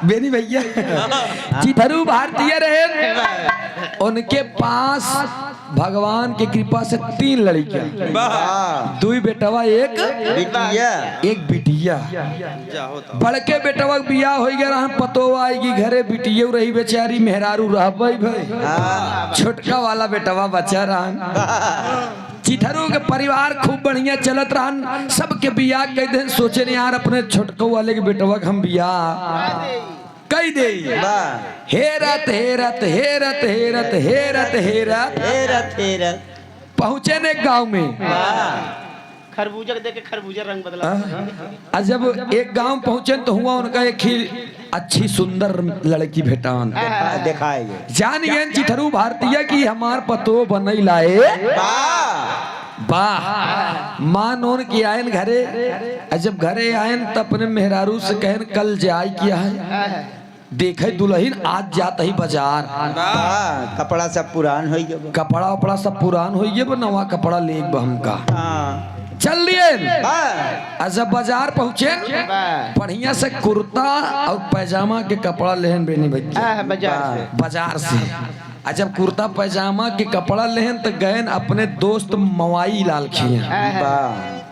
बेनी भैया चिथरू भारतीय रहे, उनके पास भगवान की कृपा से 3 लड़कियां, 2 बेटवा एक बिटिया। बड़के बेटवा बियाह हो गया, पतो आएगी घरे, बिटिया रही बेचारी मेहरारू रह भाई, छोटका वाला बेटवा बचा रहा। चिथरू के परिवार खूब बढ़िया चलत रहन, सबके बियाह कई दिन सोचे नहीं यार अपने छोटको वाले के बेटवा के हम बियाह कई दे। हेरत हेरत हेरत हेरत हेरत हेरत हेरत हेरत पहुंचे ने गांव में। खरबूजा देख के खरबूजा रंग बदला। जब एक गांव पहुंचे तो हुआ उनका एक ही अच्छी सुंदर लड़की भेटान दिखाएंगे। जान गए चिथरू भारतीय की हमार पतो बनई लाए वाह। मान ओन की आयन घरे, जब घरे आयन तो अपने मेहरारू से कहन कल जाय किया है, देखे दुल्हन आज जाता ही बाजार, कपड़ा सब पुरान हो गया, कपड़ा उपड़ा सब पुरान हो गए, नवा कपड़ा ले हमका चल लिए। जब बाजार पहुंचे बढ़िया से कुर्ता और पैजामा के कपड़ा लेहन बेनी भैया बाजार से। जब कुर्ता पैजामा के कपड़ा लेहन तो गए अपने दोस्त मवाई लाल खिया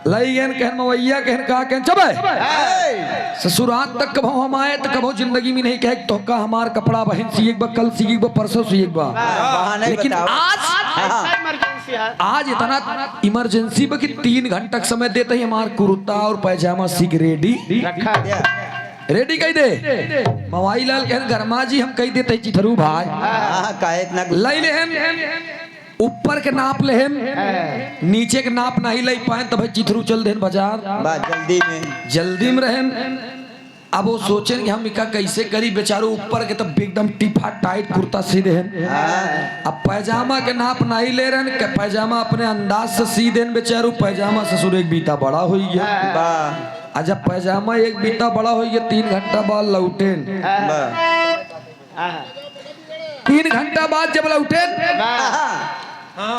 लई गए, कहन मवैया कहन कहा कहन चबे ससुराल तक कभो हम आए तो कभो जिंदगी में नहीं कहे तो का हमार कपड़ा बहन सी एक बार, कल सी एक बार, परसों सी एक बार, लेकिन आज इतना इमरजेंसी बा कि 3 घंटा समय देते ही हमार कुर्ता और पैजामा सीख रेडी कह दे। मवाई लाल कहन गरमा जी हम कह देते चिथरू भाई लई लेहन, ऊपर के नाप लेहन, नीचे के नाप नहीं ले पाए तब चिथरू चल देन बाजार जल्दी में रहन। अब वो सोचें कि हम इका कैसे करी, बेचारो ऊपर के तब एकदम टिफा टाइट कुर्ता सी देन, अब पैजामा के नाप नहीं ले रहे, पैजामा अपने अंदाज से सी देन बेचारो। पैजामा ससुर एक बीता बड़ा हो गया, जब पैजामा एक बीता बड़ा हो गया 3 घंटा बाद लौटेन, 3 घंटा बाद जब लौटेन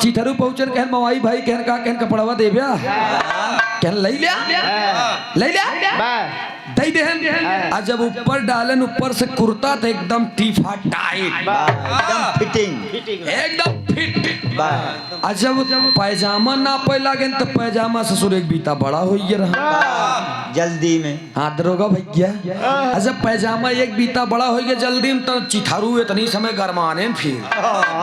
चिथरू पहुंचन कहन मवाई भाई कहन का कहन कपड़वा देव्या कहन लई लिया दई देहन। आज जब ऊपर डालन, ऊपर से कुर्ता तो एकदम टीफा टाइट एकदम फिट। आज जब पैजामा ना पे लागे तो पैजामा ससुर एक बीता बड़ा हो रहा जल्दी में। हाँ दरोगा भैया, अच्छा पैजामा एक बीता बड़ा हो गया जल्दी में तो चिथरू इतनी समय गरमाने फिर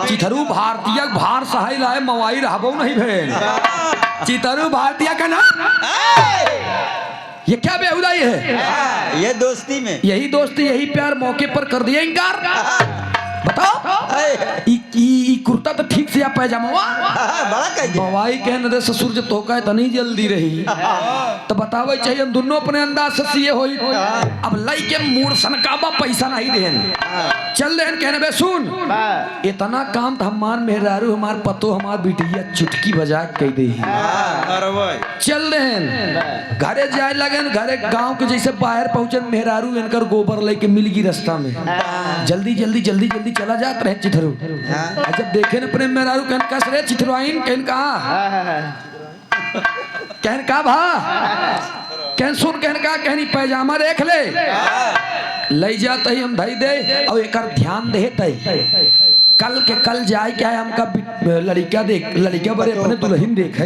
चिथरू भारतीय भार सहाय लाए मवाई रहबो नहीं भेल। चिथरू भारतीय का नाम ये क्या बेहुदाई है, ये दोस्ती में, यही दोस्ती यही प्यार मौके पर कर दिया इनकार। बताओ ई कुर्ता तो ठीक से या पैजामा बड़ा कह मवाई कहने दे ससुर जब तोका इतनी जल्दी रही तो बतावे चाहिए हम दोनों अपने अंदाज से सिए होई। अब लई के मूड सनकाबा पैसा नहीं देन चल देन कहने बे सुन इतना काम तो हमार मेहरारू हमार पतो हमार बिटिया चुटकी बजा कह दे चल देन घरे जाए लगन। घरे गांव के जैसे बाहर पहुंचे मेहरारू इनकर गोबर लेके मिल गई रास्ता में, जल्दी जल्दी जल्दी जल्दी चला जात रहे चिथरू। जब देखे न अपने मेहरारू कहन कस रे चिथरुआइन कहन का भा कहन सुन कहन का कहनी पैजामा देख ले जाते ही हम धई दे और एक ध्यान देते कल के कल जाए क्या है हमका लड़का बड़े अपने दुल्हन देखे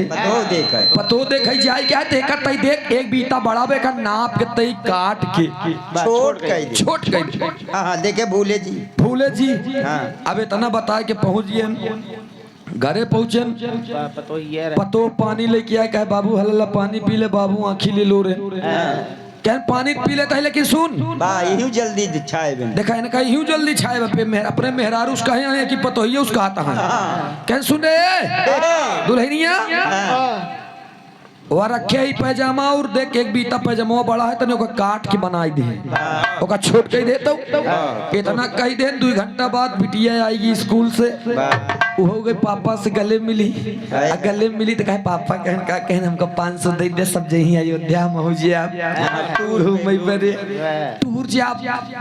पतो देखे जाए क्या है तई देख एक बीता बड़ा बे का नाप के तई काट के छोट गई देखे भूले जी अब इतना बता के पहुंच गए घरे पहुंचे पतो पानी लेके आए कहे बाबू हल्ला पानी पी ले बाबू आँखी ले लो रे क्या पानी पी लेता है लेकिन सुन जल्दी छाए देखा है ना कहीं यूं जल्दी छाए अपने मेहरारू उसका है कि पतो ही उसका आता है क्या सुन रे दुल्हनिया वह रखे ही पैजामा और देख एक बीता पैजामा बड़ा है तने ओका काट के बनाई दे ओका छोट के दे तो इतना कही दे 2 घंटा बाद बिटिया आएगी स्कूल से वो हो गई पापा से गले मिली तो कहे पापा कहन हमको 500 दे दे सब जही अयोध्या में हो जे आप टूर हो मई बरे टूर जा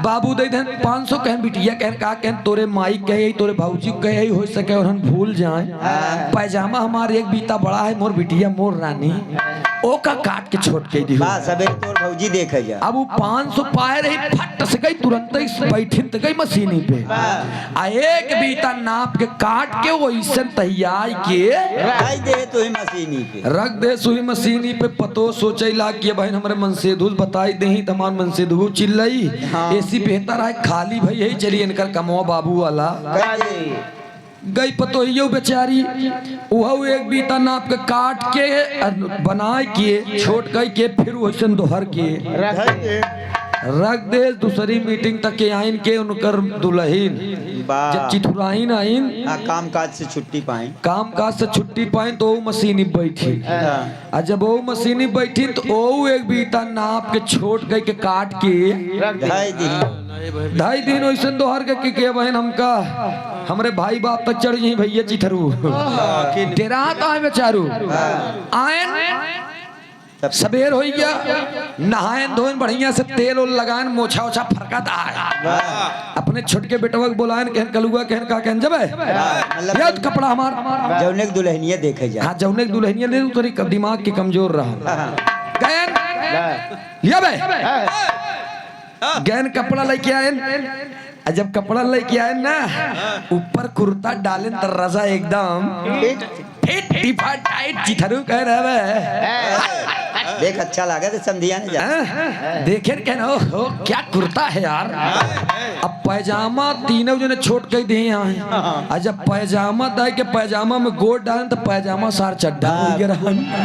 बाबू दे देन 500 कहन बिटिया कहन का कहन तोरे माई कहे तोरे भाऊजी कहे हो सके और हम भूल जाए पैजामा हमारे एक बीता बड़ा है मोर बिटिया मोर रानी ओ का काट के छोड़ के दी सबे तोर भौजी देखे जा। अब वो 500 पाए रही फट से गई तुरंत ही बैठी त गई मशीनी पे आ एक बीता नाप के काट के वो इसे तैयार के रख दे तो ही मशीनी पे रख दे सुई मशीनी पे पतो सोचैला कि भाई हमारे मनसेधु बताई दही तमाम मनसेधु चिल्लई ऐसी बेहतर है खाली भाई यही चलिए इनकर कमवा बाबू वाला गई पतो यो बेचारी वह एक बीता नाप के काट के बनाए के छोट गई के फिर वैसन दोहर के रख दे दूसरी मीटिंग तक के आइन के उनकर दुल्हन जब चिथुराइन आइन काम काज से छुट्टी पाए काम काज से छुट्टी पाए तो वो मशीनी बैठी और जब वो मशीनी बैठी तो वो एक बीता नाप के छोट गई के काट के 2.5 दिन वैसे दोहर के बहन हमका हमरे भाई बाप तक चढ़ गई भैया चिथरू तेरा तो है बेचारू आयन सबेर हो गया नहायन धोन बढ़िया से तेल उल लगान मोछा ओछा फरकत आए अपने छोटके बेटवा के बुलायन कहन कलुआ कहन का कहन जब ये कपड़ा हमार जौने के दुल्हनिया देखे जा हाँ जौने के दुल्हनिया दे तोरी दिमाग की कमजोर रहा कहन लिया बे गहन कपड़ा लेके आए जब कपड़ा लेके आए ना ऊपर कुर्ता डाले तो रजा एकदम टाइट चिथरू कह रहे देख अच्छा लगा तो संधिया ने जा देखे कहना हो क्या कुर्ता है यार अब पैजामा तीनों जने छोट के दिए यहाँ जब पैजामा दाई के पैजामा में गोट डाले तो पैजामा सार चड्ढा हो गया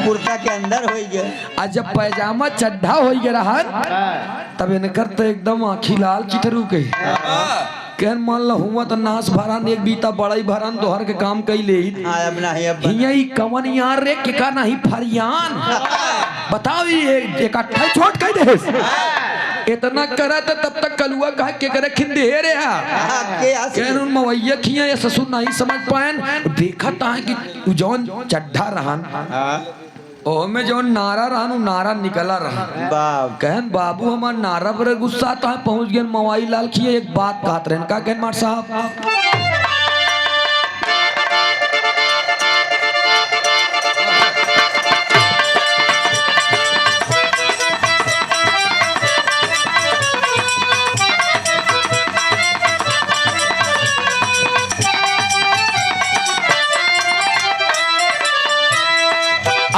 कुर्ता के अंदर हो गया जब पैजामा चड्ढा हो गया तब इनकर तो एकदम आँखी लाल चिथरू के कहन मान ला हुआ तो नाश भरान एक बीता बड़ा ही भरान दोहर के काम कई ले ही कवन यार रे के का नहीं फरियान बताओ ये इकट्ठा छोट कह दे इतना करा था तब तक कलुआ कहा के करे खिंदे रे कहन उन मवैया खिया या ससुर नहीं समझ पायन देखा ता कि जौन चड्ढा रहन ओ में जो नारा रहनु नारा निकला रहा कहन बाबू हमार नारा पर गुस्सा तो है पहुंच गए मवाई लाल खिए एक बात कहत रहे का कहन मार साहब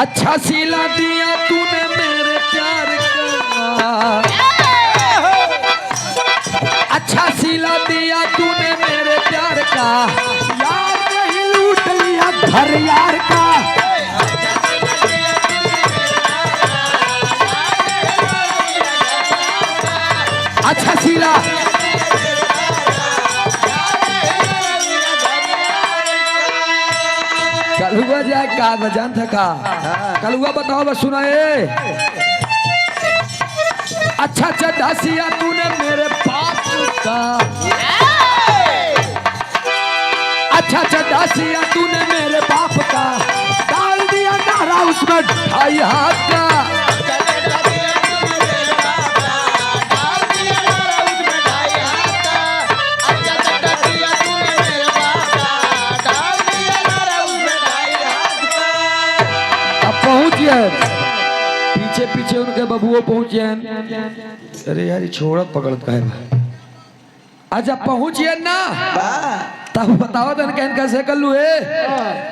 अच्छा सिला दिया तूने मेरे प्यार का अच्छा सिला दिया तूने मेरे प्यार का यार नहीं लूट लिया घर यार का अच्छा सिला कलुआ जाए का बजान था का कलुआ बताओ बस सुनाए अच्छा चड्ढा सिया तूने मेरे बाप का अच्छा चड्ढा सिया तूने मेरे बाप का डाल दिया नारा उसमें 2.5 हाथ का पीछे पीछे उनके बबुओ पहुंचे अरे यार छोड़त पकड़त का है अच्छा पहुंचिए ना तब बताओ तन कहन कैसे कर लू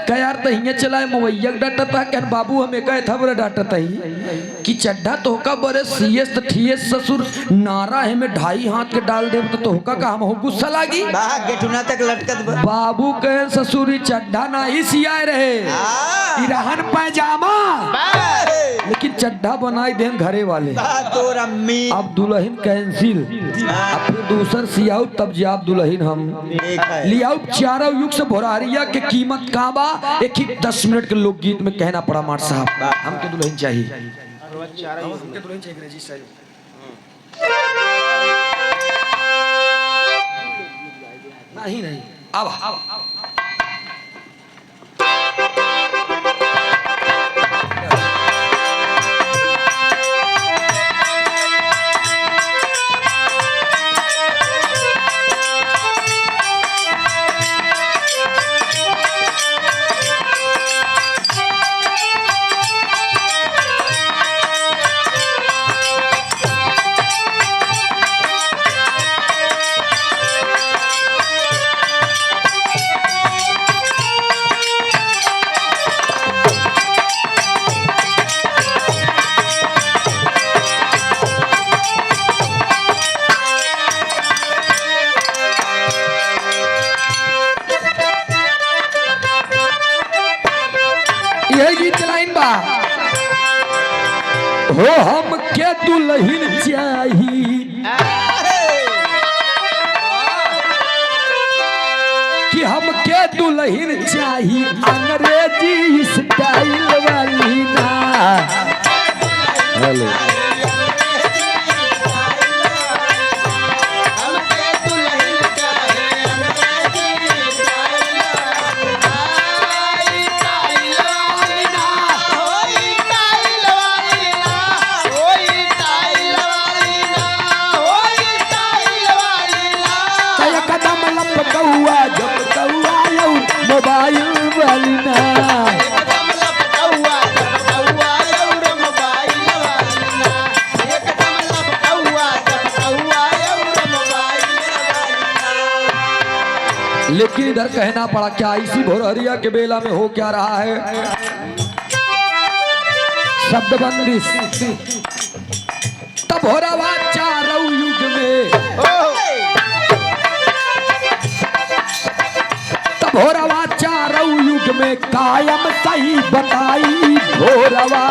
कह यार तहिए चलाए मवैया डांटा था कहन बाबू हमें कहे था बड़े डांटा तही कि चड्ढा तोहका बड़े सीएस ठीएस ससुर नारा है में 2.5 हाथ के डाल दे तो तोहका का हम हो गुस्सा लागी गेटुना तक लटकत बाबू कहन ससुरी चड्ढा ना ही सियाए रहे रहन पैजामा लेकिन चड्ढा बनाई देन घरे वाले तोर अम्मी अब दुल्हन कैंसिल अब फिर दूसर सियाऊ तब जाब दुल्हन हम लियाऊ चारों युग से भोरारिया के कीमत का बा एक ही 10 मिनट के लोकगीत में कहना पड़ा मार साहब हमके दुल्हन चाहिए नहीं अब हो हम के दुल्हन चाही कि हम के दुल्हन चाही अंग्रेजी स्टाइल वाली ना। हेलो मोबाइल वाली ना लेकिन इधर कहना पड़ा क्या इसी भोरहरिया के बेला में हो क्या रहा है। शब्द बंदिश तब हो रहा चारों युग में भोरवा चारों युग में कायम सही बताई भोरवा।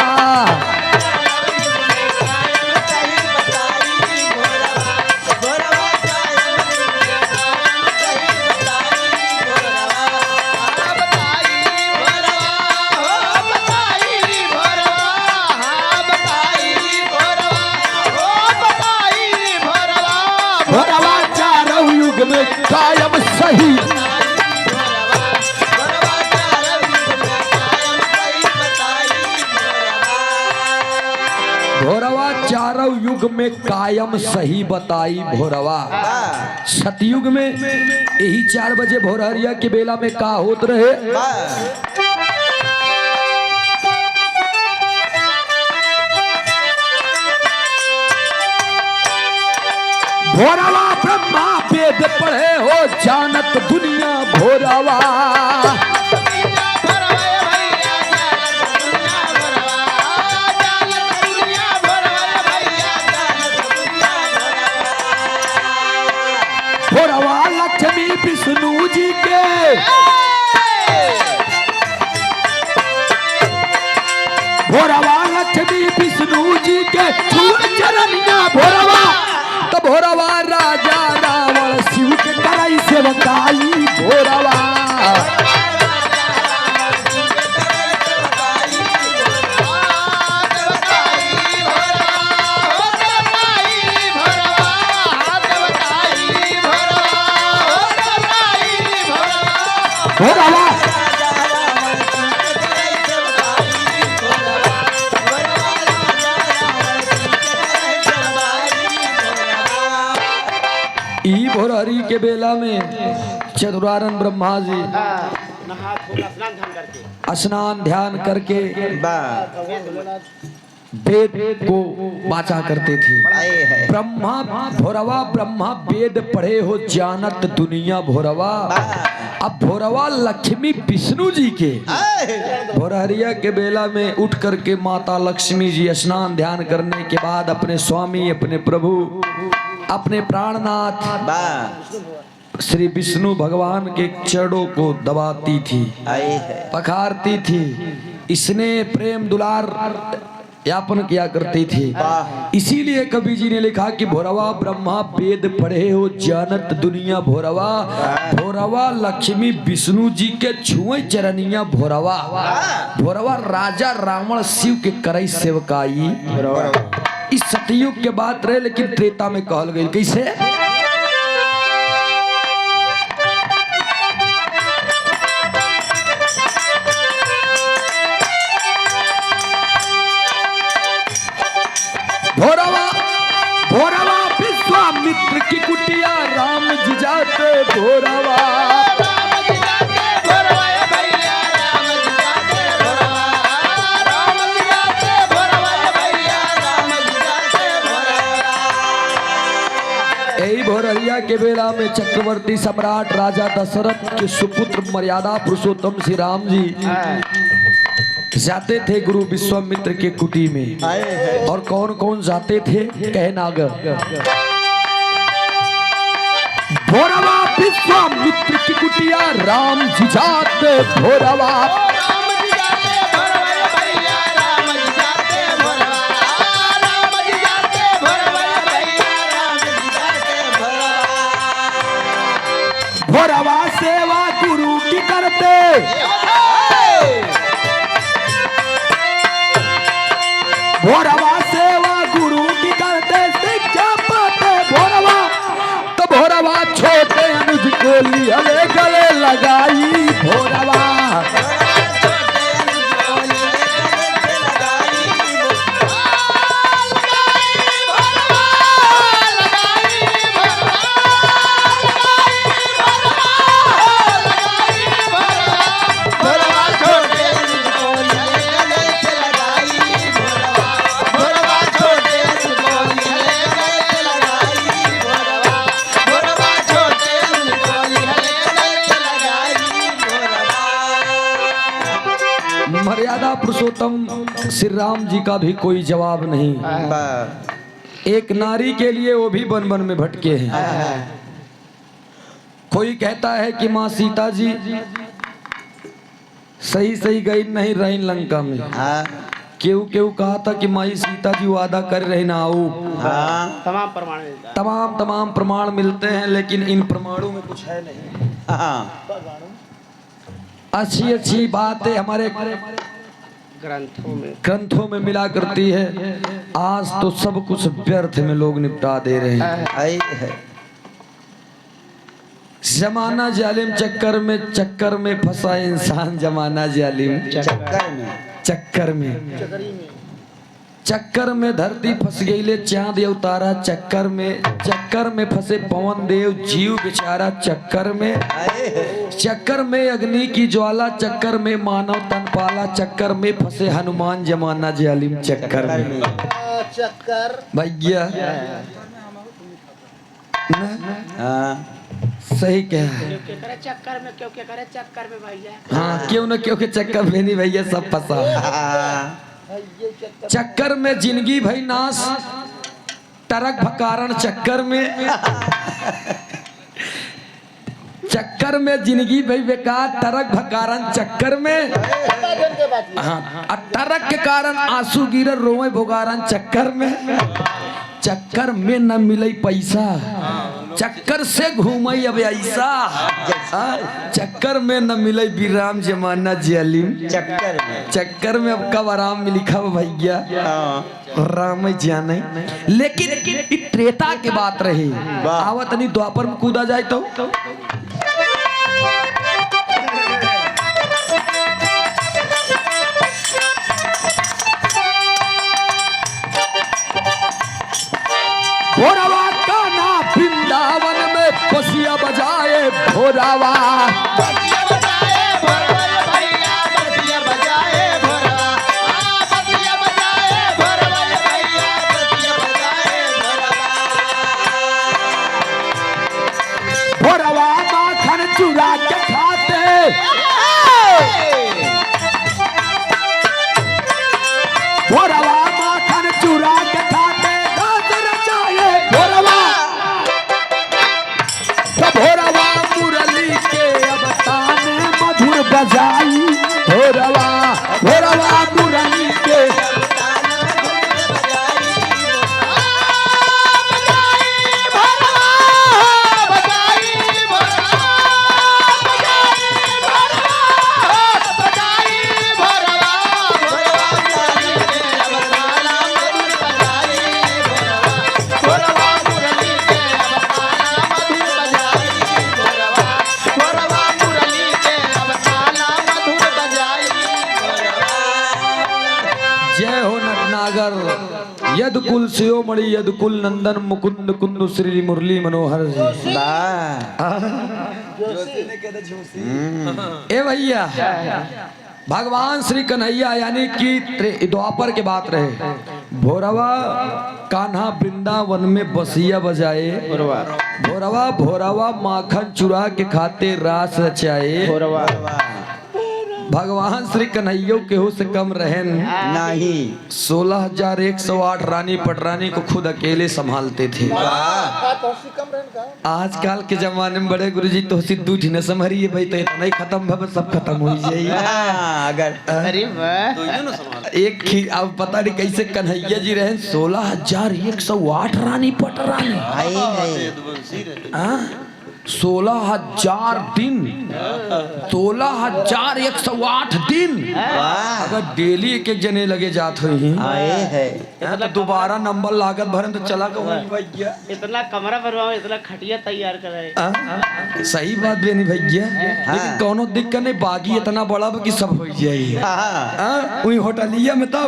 भोरवा चारों युग में कायम सही भोरवा चारों युग में कायम सही बताई भोरवा। सतयुग में यही 4 बजे भोरहरिया के बेला में का होत रहे। भोरवा ब्रह्मा वेद पढ़े हो जानत दुनिया भोरवा। भोरवा लक्ष्मी विष्णु जी के भोरवा लक्ष्मी विष्णु जी के चरनिया भोरवा। तो भोरवा राजा रावण शिव के कराई सेवकाई भोरवा। भोरवा ई भोरहरी के बेला में चतुरानन ब्रह्मा जी स्नान ध्यान करके वेद को वाचा करते थे। ब्रह्मा भोरवा ब्रह्मा वेद पढ़े हो जानत दुनिया भोरवा। अब भोरवा लक्ष्मी विष्णु जी के भोरहरिया के बेला में उठ करके माता लक्ष्मी जी स्नान ध्यान करने के बाद अपने स्वामी अपने प्रभु अपने प्राणनाथ श्री विष्णु भगवान के चरणों को दबाती थी पखारती थी। इसने प्रेम दुलार यापन किया करती थी। इसीलिए कवि जी ने लिखा कि भोरवा ब्रह्मा वेद पढ़े हो जानत दुनिया भोरवा। भोरवा लक्ष्मी विष्णु जी के छुए चरनिया भोरवा। भोरवा राजा रावण शिव के करई सेवकाई। इस सतयुग के बात रहे लेकिन त्रेता में कहल गई कैसे। भोरवा भोरवा विश्वामित्र की कुटिया राम जी जाते भोरवा। यही भोरहरिया के बेला में चक्रवर्ती सम्राट राजा दशरथ के सुपुत्र मर्यादा पुरुषोत्तम श्री राम जी जाते थे गुरु विश्वामित्र के कुटी में। और कौन कौन जाते थे कहनागर। भोरवा विश्वामित्र की कुटिया राम जी जाते भोरवा। भोरवा सेवा गुरु की करते, भोरवा सेवा गुरु की करते, शिक्षा पाते भोरवा, तो भोरवा छोटे अनुज को लिया गले लगाई भोरवा। मर्यादा पुरुषोत्तम श्री राम जी का भी कोई जवाब नहीं। एक नारी के लिए वो भी वन वन में भटके हैं। कोई कहता है कि माँ सीता जी सही सही गई नहीं रही लंका में। क्यों क्यों कहा था कि माई सीता जी वादा कर रहे ना आओ। तमाम प्रमाण मिलता है। तमाम प्रमाण मिलते हैं, लेकिन इन प्रमाणों में कुछ है नहीं। अच्छी बातें हमारे ग्रंथों में मिला करती है। आज तो सब कुछ व्यर्थ में लोग निपटा दे रहे हैं। जमाना जालिम चक्कर में फंसा इंसान। जमाना जालिम चक्कर में धरती फंस गई ले चांद उतारा। चक्कर में फंसे पवन देव जीव बेचारा। चक्कर में अग्नि की ज्वाला। चक्कर में मानव तन पाला। चक्कर में फंसे हनुमान। जमाना जालिम चक्कर में। भैया सही क्या है। चक्कर में क्यों क्या करे चक्कर में भैया। हाँ क्यों ना क्योंकि चक्कर में नहीं भैया सब फंसा। चक्कर में जिंदगी भई नाश। टरक भकारण चक्कर में। चक्कर में जिंदगी भई बेकार। टरक भकारण चक्कर में। हाँ टरक के कारण आंसू गिर रोए भोगारन चक्कर में। चक्कर में न मिले पैसा। चक्कर से घूमई अब ऐसा। चक्कर में न मिले विराम। जमाना जालिम चक्कर में अब कब आराम में लिखा भैया राम जाने। लेकिन त्रेता के बात रही। आवत नहीं द्वापर में कूदा जाए तो भोरवा का ना वृंदावन में बसिया बजाए भोरवा। भोरवा माखन चुरा के खाते। भोरवा माखन चुरा के खाते। भोरवा मुरली के अब ताने मधुर बजाई। भोरवा मुरली के यद कुल शिरोमणि यद कुल नंदन मुकुंद कुंद श्री मुरली मनोहर जी। ए भैया भगवान श्री कन्हैया यानी कि द्वापर के बात रहे। भोरवा कान्हा वृंदावन में बसिया बजाए। भोरवा माखन चुरा के खाते रास रचाए। भगवान श्री कन्हैया केहू से कम रहन। नहीं 16,108 रानी पटरानी को खुद अकेले संभालते थे। आजकल के जमाने में बड़े गुरुजी तो सिद्धू जी ने संभरिए भाई तो इतना ही खत्म भव सब खत्म हो जाइए। अगर अरे वाह एक अब पता नहीं कैसे कन्हैया जी रहे 16,108 रानी पटरानी। हाँ? 16,000 दिन 16,108 दिन अगर डेली एक एक जने लगे जात हुई आए है तो दोबारा नंबर लागत भरन तो चला भैया। इतना कमरा बनवाओ, इतना खटिया तैयार कराए। सही बात बेनी भैया, लेकिन कोनो दिक्कत नहीं, बागी इतना बड़ा कि सब हो जाए। वही होटलिया में तो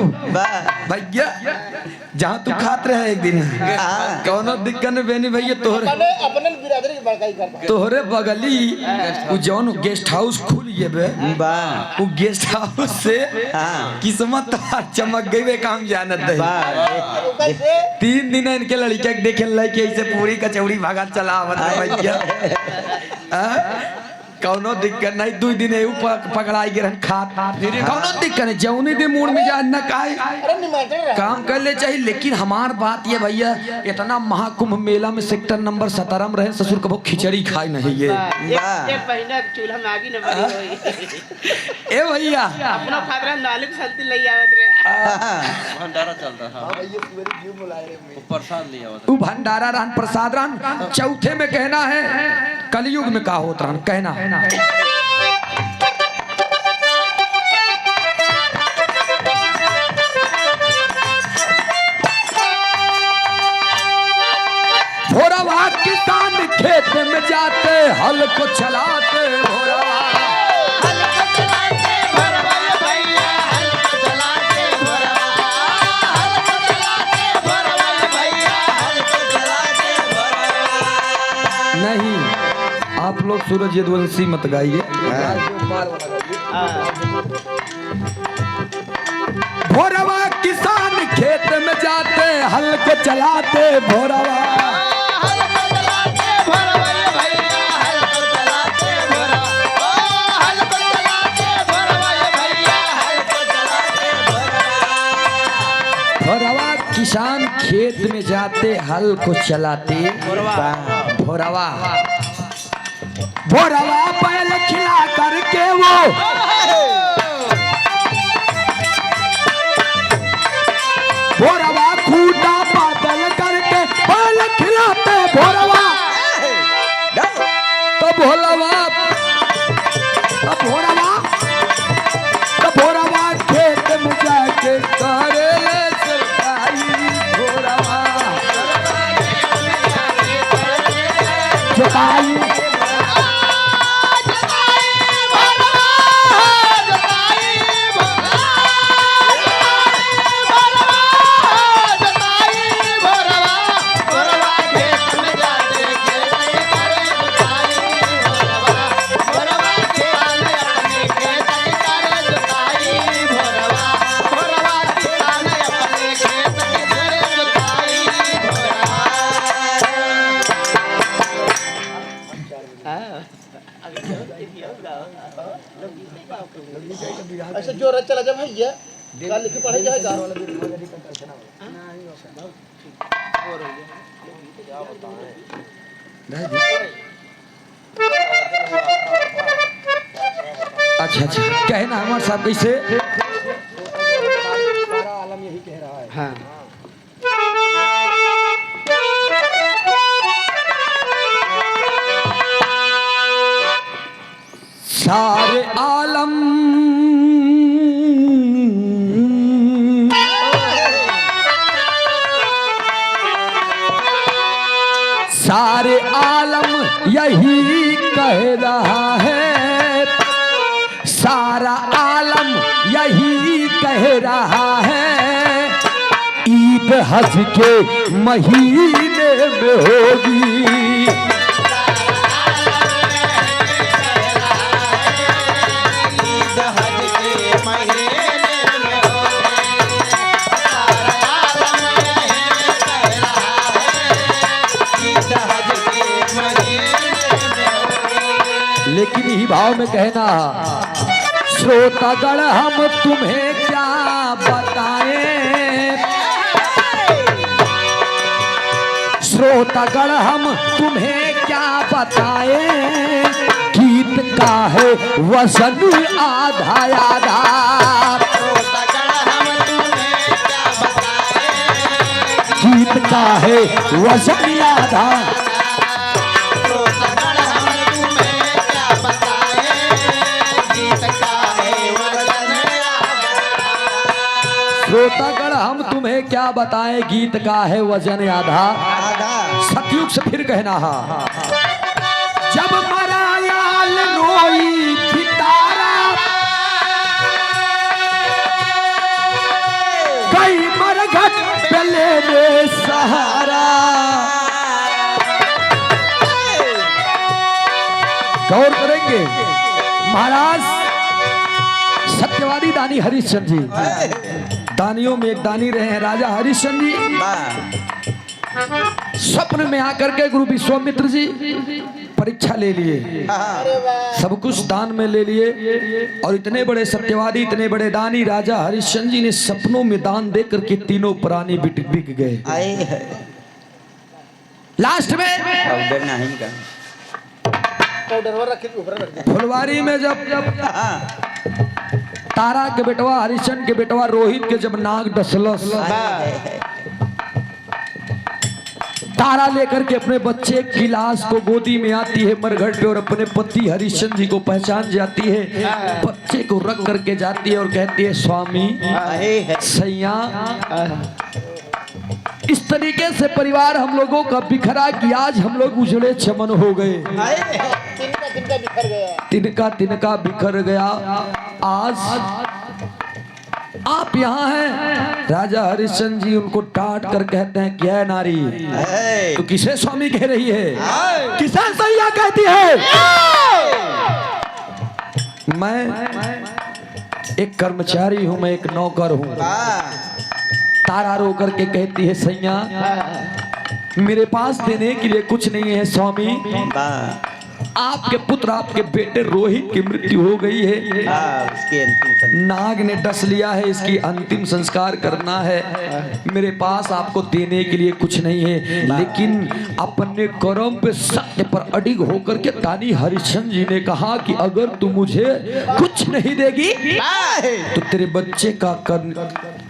भैया जहाँ तू खात रहे एक दिन कोनो दिक्कत नहीं बेनी भैया। तोहरे बगली वो जौन गेस्ट हाउस खुल गए वो गेस्ट हाउस से किस्मत चमक गई काम जानत है। 3 दिन इनके लड़के देखे लड़के ऐसे पूरी कचौड़ी भागा चला भैया। कौनो दिक्कत नहीं, 2 दिन पकड़ाई गिरन खात कौनो दिक्कत नहीं, जौनी दिन मूड में जा न काम कर ले चाहिए। लेकिन हमार बात ये भैया इतना महाकुंभ मेला में सेक्टर नंबर 17 में रहे ससुर कबो खिचड़ी खाए नहीं ये एक महीना चूल्हा में आगी न बनी होई। ए भैया अपना फादरा नालिक सल्ती ले आवत रे भंडारा चलता था वो प्रसाद लिया होता। वो भंडारा रहन प्रसाद रहन। चौथे में कहना है कलयुग में का होता रहन कहना है भोरवा किसान खेत में जाते हल को चलाते भोरवा नहीं आप लोग सूरज यदुवंशी मत गाइए। भोरवा किसान खेत में जाते हल को चलाते भोरवा भोरवा किसान खेत में जाते हल को चलाते भोरवा भोरवा बैल खिला करके वो भोरवा खूटा बादल करके बैल खिलाते भोरवा तो भोरवा तो भोरवा खेत में जाके करे भोरवा जोताई ऐसे जोर चला जा भैया कल लिख पढ़े जाएगा। अच्छा कहना हमारे साहब कैसे यही कह रहा है। हाँ सारे आलम सारे आलम यही कह रहा है, सारा आलम यही कह रहा है, ईद हज के महीने में होगी। लेकिन ही भाव में कहना श्रोतागण हम तुम्हें क्या बताएं, श्रोतागण हम तुम्हें क्या बताएं, गीत का है वजन आधा आधा, गीत का है वजन आधा, श्रोतागण हम तुम्हें क्या बताएं, गीत का है वजन आधा। सतयुग से फिर कहना हा, जब मरायाल रोई थी तारा, कई मरघट पे लेने सहारा। गौर करेंगे, महाराज सत्यवादी दानी हरिश्चंद्र जी, दानियों में एक दानी रहे हैं राजा हरिश्चंद्र जी। स्वप्न में आकर के गुरु विश्वामित्र जी परीक्षा ले लिए, सब कुछ दान में ले लिए, और इतने बड़े सत्यवादी इतने बड़े दानी राजा हरिश्चंद्र जी ने सपनों में दान दे करके तीनों प्राणी बिक गए। लास्ट में फुलवारी में जब तारा के बेटवा हरिश्चंद्र के बेटवा रोहित के जब नाग डसलस, तारा लेकर के अपने बच्चे की लाश को गोदी में आती है मरघट पे, और अपने पति हरिश्चंद्र जी को पहचान जाती है, बच्चे को रख करके जाती है और कहती है स्वामी सैया। इस तरीके से परिवार हम लोगों का बिखरा कि आज हम लोग उजड़े चमन हो गए, तिनका बिखर गया। आज आप यहाँ हैं। राजा हरिश्चंद्र जी उनको डांट कर कहते हैं क्या नारी, तो किसे स्वामी कह रही है, किसे सैया कहती है? मैं एक कर्मचारी हूँ, मैं एक नौकर हूँ। तारा रो करके कहती है सैया मेरे पास देने के लिए कुछ नहीं है स्वामी, आपके पुत्र आपके बेटे रोहित की मृत्यु हो गई है, उसके अंतिम नाग ने डस लिया है, इसकी अंतिम संस्कार करना है, मेरे पास आपको देने के लिए कुछ नहीं है। लेकिन अपने कर्म पे सत्य पर अडिग होकर के दानी हरिश्चंद्र जी ने कहा कि अगर तू मुझे कुछ नहीं देगी तो तेरे बच्चे का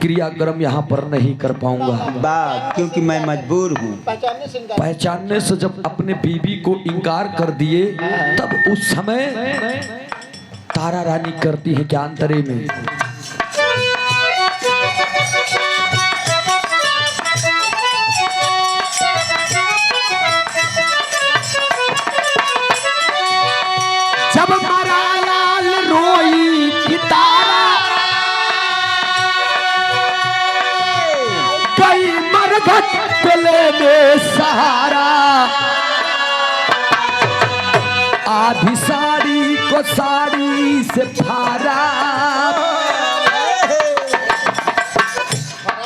क्रियाक्रम यहाँ पर नहीं कर पाऊंगा, क्योंकि मैं मजबूर हूँ। पहचानने से जब अपने बीबी को इनकार कर दिए, तब उस समय तारा रानी करती है क्या अंतरे में, जब मरायाल रोई थी तारा, कई मरघट पे लेने सहारा, आधी साड़ी को साड़ी से फाड़ा,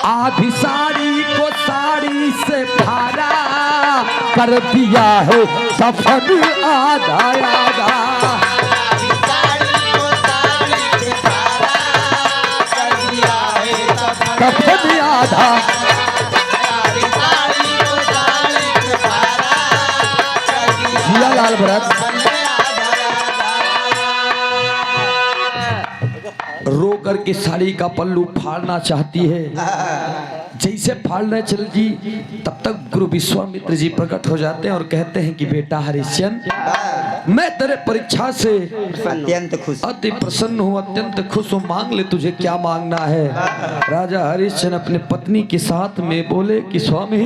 आधी साड़ी को साड़ी से फाड़ा, कर दिया है सफन आधा आधा, सफन आधा, जिया लाल भरत रो करके साड़ी का पल्लू फाड़ना चाहती है। जैसे फाड़ने चल जी तब तक गुरु विश्वामित्र जी प्रकट हो जाते हैं और कहते हैं कि बेटा हरिश्चंद्र, मैं तेरे परीक्षा से अत्यंत खुश, अति प्रसन्न हूँ, अत्यंत खुश हूँ, मांग ले तुझे क्या मांगना है। राजा हरिश्चंद्र अपने पत्नी के साथ में बोले कि स्वामी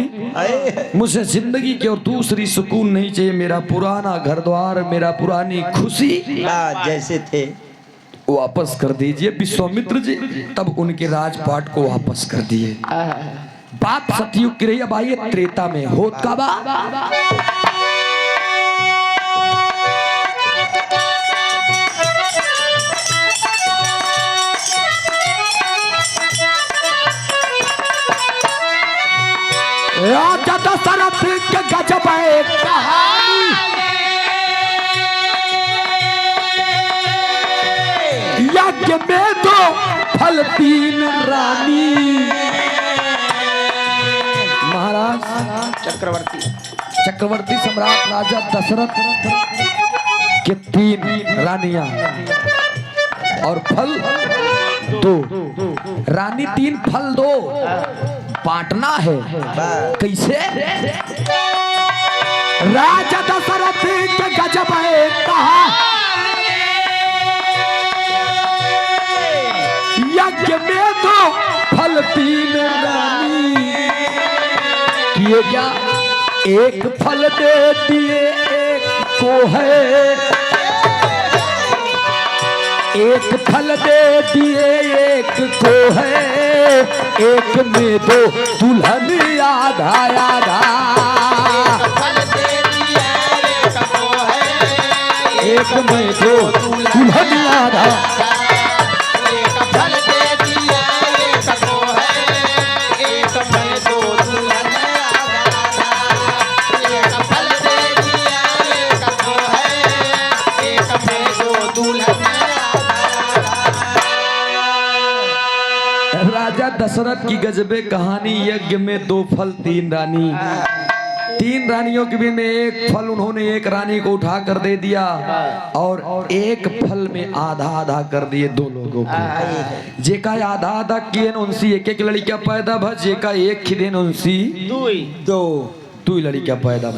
मुझे जिंदगी की और दूसरी सुकून नहीं चाहिए, मेरा पुराना घर द्वार, मेरा पुरानी खुशी जैसे थे वापस कर दीजिए विश्वामित्र जी। तब उनके राजपाट को वापस कर दिए। बात सतयुग की रही। अब आइए त्रेता में होत का बा राजा दशरथ के गजब कहानी, या यज्ञ में दो फल तीन रानी। महाराज चक्रवर्ती सम्राट राजा दशरथ के 3 रानियां और फल 2। रानी 3 फल 2 बांटना है। कैसे? राजा दशरथ के गजब है कहा, यज्ञ में दो फल 3 रानी। किए क्या? एक फल दे दिए एक को है, एक फल दे दिए एक को है, एक में दो दुल्हन आधा आधा। एक में दो दुल्हन आधा। राजा दशरथ की गजबे कहानी, यज्ञ में 2 फल 3 रानी। 3 रानियों के बीच में एक फल उन्होंने एक रानी को उठा कर दे दिया और एक फल में आधा आधा कर दिए 2 लोगों को। जेका आधा आधा किए उनसी एक एक लड़कियां पैदा भ, जेका एक खिदे उनसी 2 लड़कियां पैदा भ।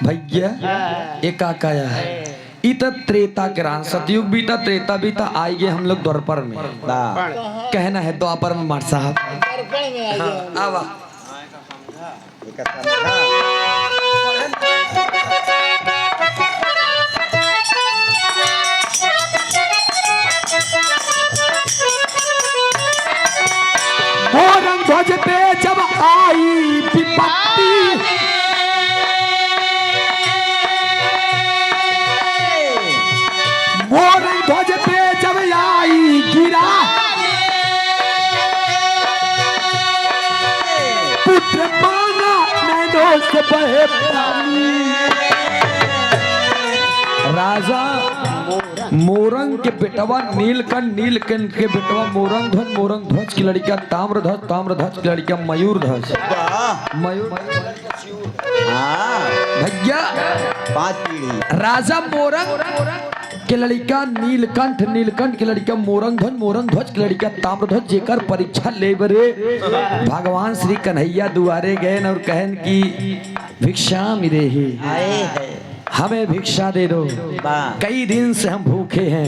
भैया एक आकाया है इत त्रेता के रान, सतयुग बीता त्रेता बीता, आएंगे हम लोग द्वापर में। कहना है द्वापर में मार साहब। हाँ, आवा मोरंग ध्वज पे जब आई विपत्ति, मोरंग ध्वज पे जब आई गिरा, पुत्र मांगा नैनों से बहे पानी। राजा मोरंग के बेटवा नीलकंठ, नीलकंठ के बेटवा मोरंग ध्वज, मोरंग ध्वज की लड़कियां ताम्रध्वज, ताम्रध्वज की लड़कियां मयूर ध्वज। मयूर भैया 5 पीढ़ी। राजा मोरंग के लड़का नीलकंठ, नीलकंठ के लड़का मोरंग ध्वज, मोरंग ध्वज की लड़का ताम्रध्वज, जेकर परीक्षा ले बरे भगवान श्री कन्हैया दुआरे गए और कहन की भिक्षा मिले ही, हमें भिक्षा दे दो, कई दिन से हम भूखे हैं,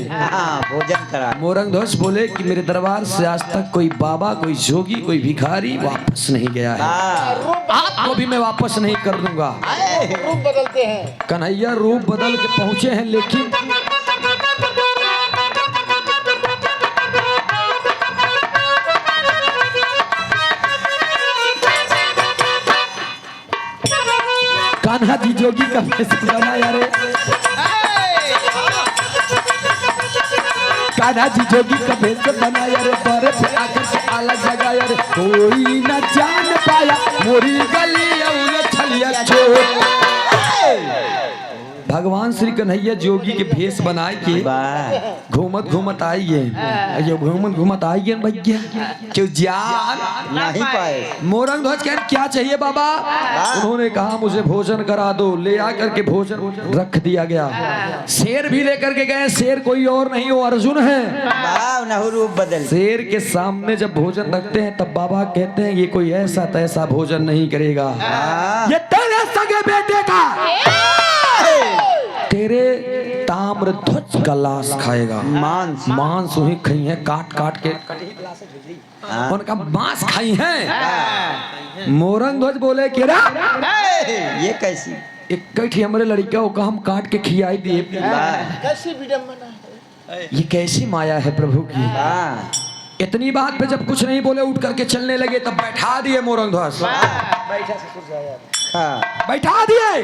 भोजन करा। मोरंग ध्वज बोले कि मेरे दरबार से आज तक कोई बाबा, कोई जोगी, कोई भिखारी वापस नहीं गया है, आपको भी मैं वापस नहीं कर दूंगा। रूप बदलते हैं। कन्हैया रूप बदल के पहुंचे हैं, लेकिन कान्हा जी जोगी का भेष बनाया रे, कान्हा जी जोगी का भेष बनाया रे, द्वारे पे आकर के आला जगाया रे, कोई न जान पाया मोरी गली और छलिया चोर। भगवान श्री कन्हैया जोगी के भेष बनाए के घूमत घूमत आइए, ये घूमत घूमत आइए भैया, क्यों जान नहीं पाए। मोरंग ध्वज कह क्या चाहिए बाबा? उन्होंने कहा मुझे भोजन करा दो। ले आकर के भोजन रख दिया गया। शेर भी लेकर के गए, शेर कोई और नहीं वो अर्जुन है। रूप बदल। शेर के सामने जब भोजन रखते हैं तब बाबा कहते हैं ये कोई ऐसा तैसा भोजन नहीं करेगा, ये तेरे सगे बेटे का, तेरे ताम्रध्वज का लाश खाएगा, मांस वही खाई है, काट काट के उनका मांस खाई है। मोरंग ध्वज बोले कि ये कैसी एक कैठी हमारे लड़का का हम काट के खियाई दिए, कैसी विडम्बना है, ये कैसी माया है प्रभु की। इतनी बात पे जब कुछ नहीं बोले उठ करके चलने लगे, तब बैठा दिए मोरंग ध्वज, बैठा दिए।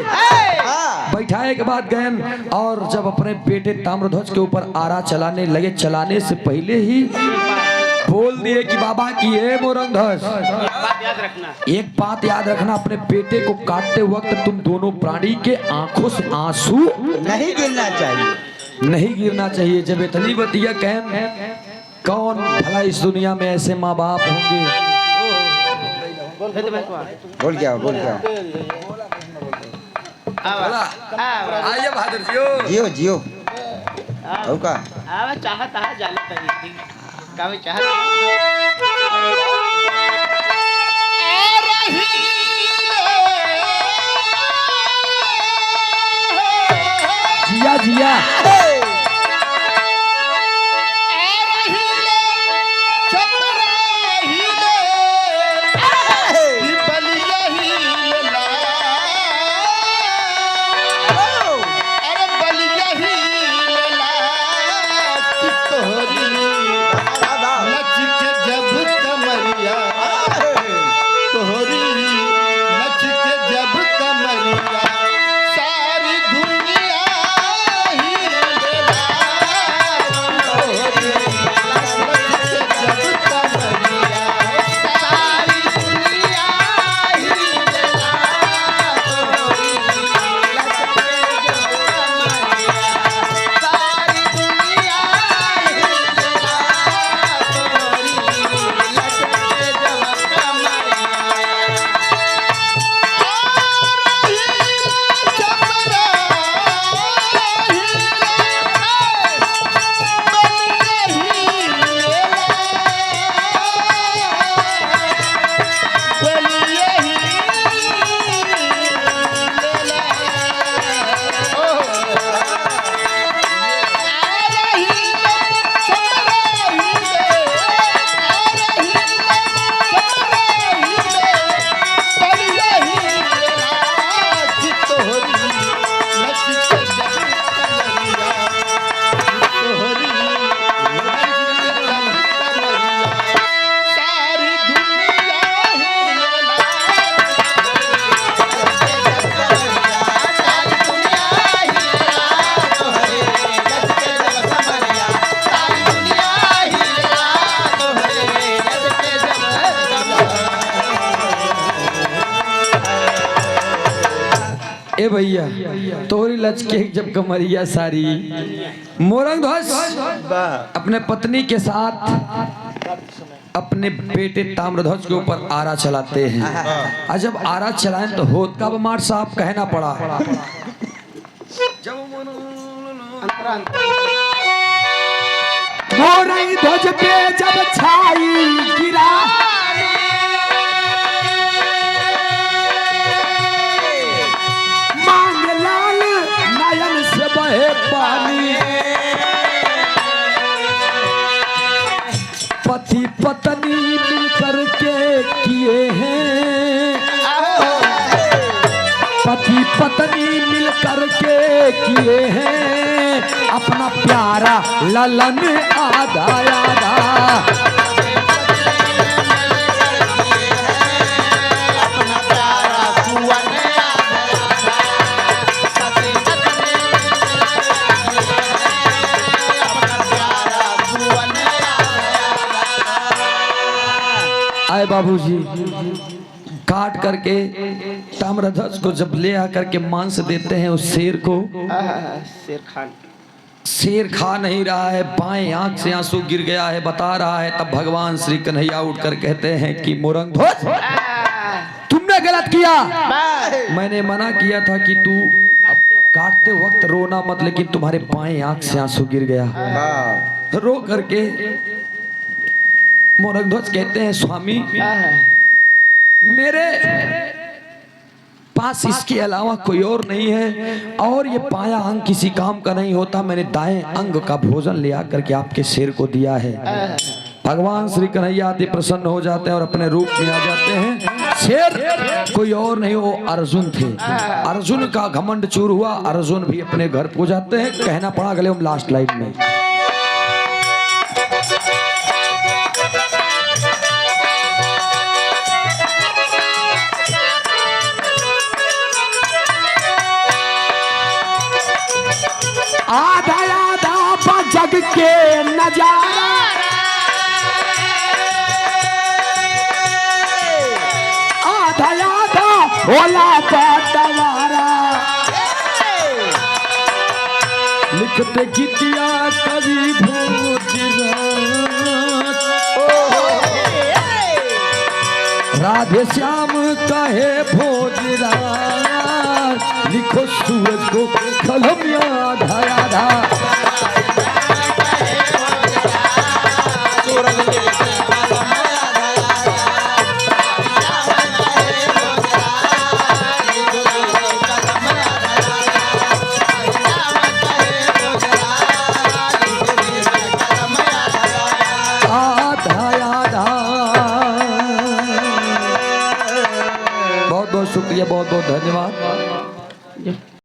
बैठाए के बाद गए और जब अपने बेटे ताम्रध्वज के ऊपर आरा चलाने लगे, चलाने से पहले ही बोल दिए कि बाबा की है मोरंग ध्वज, एक बात याद रखना, अपने बेटे को काटते वक्त तुम दोनों प्राणी के आंखों से आंसू नहीं गिरना चाहिए। नहीं गिरना चाहिए। जब इतनी बतिया कहम, कौन भला इस दुनिया में ऐसे माँ बाप होंगे। बोल क्या बोल क्या आइए बहादुर जियो। जियो जियो हो का चाहत है जाले कहीं का चाहत जिया जिया ए भैया तोरी लचके जब कमरिया सारी मोरंग ध्वज अपने पत्नी के साथ अपने बेटे ताम्रध्वज के ऊपर आरा चलाते हैं। और जब आरा चलाएं तो होत का बमार साहब कहना पड़ा। मोरंग ध्वज पे जब छाई गिरा पानी पति पत्नी मिलकर के किए हैं, पति पत्नी मिलकर के किए हैं अपना प्यारा ललन आधा आधा। आए बाबूजी काट करके ताम्रध्वज को जब ले आकर के मांस देते हैं उस शेर को। शेर खान शेर खा नहीं रहा है, बाएं आंख से आंसू गिर गया है, बता रहा है। तब भगवान श्री कन्हैया उठकर कहते हैं कि मोरंग ध्वज तुमने गलत किया, मैंने मना किया था कि तू काटते वक्त रोना मत, लेकिन तुम्हारे बाएं आंख से आंसू गिर गया। रो करके मोरंग ध्वज कहते हैं स्वामी मेरे पास इसके अलावा कोई और नहीं है और ये पाया अंग किसी काम का नहीं होता। मैंने दाएं अंग का भोजन ले आकर के आपके शेर को दिया है। भगवान श्री कन्हैया अति प्रसन्न हो जाते हैं और अपने रूप में आ जाते हैं। शेर कोई और नहीं, वो अर्जुन थे। अर्जुन का घमंड चूर हुआ, अर्जुन भी अपने घर को जाते हैं। कहना पड़ा अगले हम लास्ट लाइन में। आधा आधा जग के नजारा आधा आधा होला बटवारा लिखते गीतिया कवि भोजराज राधे श्याम कहे भोजराज लिखो सूरज को कलम याद आधा बहुत बहुत शुक्रिया बहुत बहुत धन्यवाद।